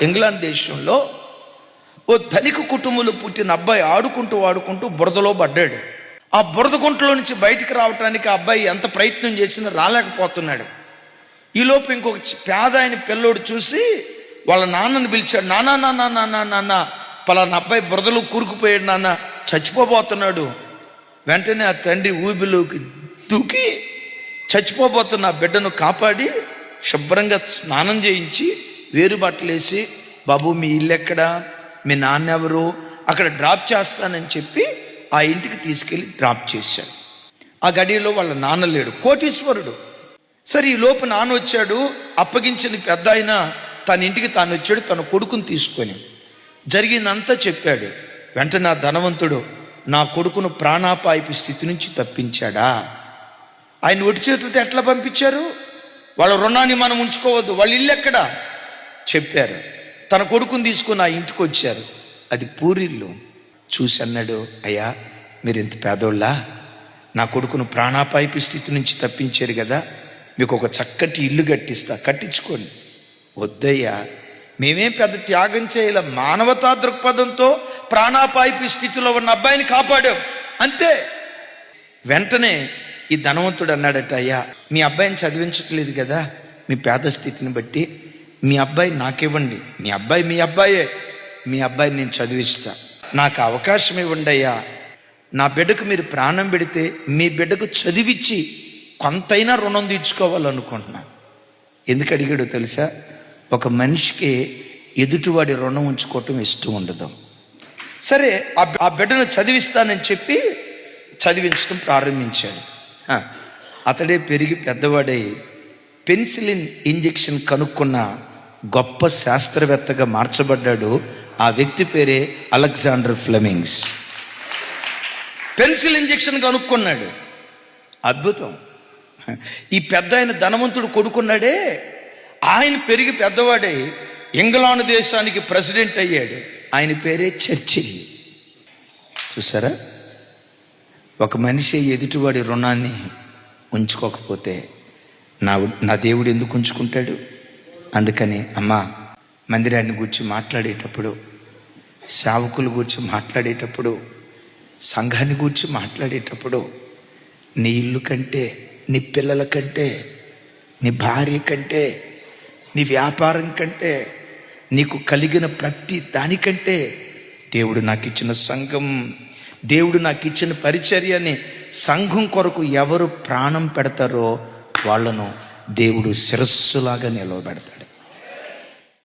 England దేశంలో ఓ ధనిక కుటుంబంలో పుట్టిన అబ్బాయి ఆడుకుంటూ బురదలో పడ్డాడు. ఆ బురద గుంటలో నుంచి బయటికి రావడానికి ఆ అబ్బాయి ఎంత ప్రయత్నం చేసినా రాలేకపోతున్నాడు. ఈలోపు ఇంకొక పేద ఆయన పిల్లోడు చూసి వాళ్ళ నాన్నని పిలిచాడు. నాన్న పలానా అబ్బాయి బురదలో కూరుకుపోయాడు, నాన్న చచ్చిపోబోతున్నాడు. వెంటనే ఆ తండ్రి ఊబిలోకి దూకి చచ్చిపోబోతున్న ఆ బిడ్డను కాపాడి శుభ్రంగా స్నానం చేయించి వేరు బట్టలేసి, బాబు మీ ఇల్లు ఎక్కడా, మీ నాన్న ఎవరు, అక్కడ డ్రాప్ చేస్తానని చెప్పి ఆ ఇంటికి తీసుకెళ్ళి డ్రాప్ చేశాడు. ఆ గడియలో వాళ్ళ నాన్న లేడు, కోటీశ్వరుడు. సరే ఈ లోపు నాన్న వచ్చాడు, అప్పగించిన పెద్ద ఆయన తన ఇంటికి తాను వచ్చాడు, తన కొడుకుని తీసుకొని జరిగిందంతా చెప్పాడు. వెంటనే ఆ ధనవంతుడు నా కొడుకును ప్రాణాపాయపు స్థితి నుంచి తప్పించాడా, ఆయన ఒటి చేతులతో ఎట్లా పంపించారు, వాళ్ళ రుణాన్ని మనం ఉంచుకోవద్దు, వాళ్ళ ఇల్లు ఎక్కడా చెప్పారు. తన కొడుకుని తీసుకుని ఆ ఇంటికి వచ్చారు. అది పూరిల్లు. చూసి అన్నాడు, అయ్యా మీరు ఇంత పేదోళ్ళా, నా కొడుకును ప్రాణాపాయపు స్థితి నుంచి తప్పించారు కదా, మీకు ఒక చక్కటి ఇల్లు కట్టించుకోండి. వద్దయ్యా, మేమేం పెద్ద త్యాగం చేయాల, మానవతా దృక్పథంతో ప్రాణాపాయపు స్థితిలో ఉన్న అబ్బాయిని కాపాడాం అంతే. వెంటనే ఈ ధనవంతుడు అన్నాడట, అయ్యా మీ అబ్బాయిని చదివించట్లేదు కదా, మీ పేద స్థితిని బట్టి మీ అబ్బాయి నాకివ్వండి, మీ అబ్బాయే, మీ అబ్బాయిని నేను చదివిస్తా, నాకు అవకాశం ఇవ్వండి అయ్యా. నా బిడ్డకు మీరు ప్రాణం పెడితే మీ బిడ్డకు చదివిచ్చి కొంతైనా రుణం తీర్చుకోవాలనుకుంటున్నాను. ఎందుకు అడిగాడో తెలుసా, ఒక మనిషికి ఎదుటివాడి రుణం ఉంచుకోవటం ఇష్టం ఉండదు. సరే ఆ బిడ్డను చదివిస్తానని చెప్పి చదివించడం ప్రారంభించాడు. అతడే పెరిగి పెద్దవాడై పెన్సిలిన్ ఇంజెక్షన్ కనుక్కున్న గొప్ప శాస్త్రవేత్తగా మార్చబడ్డాడు. ఆ వ్యక్తి పేరే అలెగ్జాండర్ ఫ్లెమింగ్స్. పెన్సిల్ ఇంజెక్షన్ కనుక్కున్నాడు. అద్భుతం. ఈ పెద్ద ఆయన ధనవంతుడు కొడుకున్నాడే, ఆయన పెరిగి పెద్దవాడై ఇంగ్లాండ్ దేశానికి ప్రెసిడెంట్ అయ్యాడు. ఆయన పేరే చర్చిల్. చూసారా, ఒక మనిషి ఎదుటివాడి రుణాన్ని ఉంచుకోకపోతే నా దేవుడు ఎందుకు ఉంచుకుంటాడు? అందుకని అమ్మా, మందిరాన్ని గురించి మాట్లాడేటప్పుడు, సేవకుల గురించి మాట్లాడేటప్పుడు, సంఘాన్ని గురించి మాట్లాడేటప్పుడు నీ ఇల్లు కంటే, నీ పిల్లల కంటే, నీ భార్య కంటే, నీ వ్యాపారం కంటే, నీకు కలిగిన ప్రతి దానికంటే దేవుడు నాకు ఇచ్చిన సంఘం, దేవుడు నాకు ఇచ్చిన పరిచర్యని, సంఘం కొరకు ఎవరు ప్రాణం పెడతారో వాళ్ళను దేవుడు శిరస్సులాగా నిలవబెడతాడు.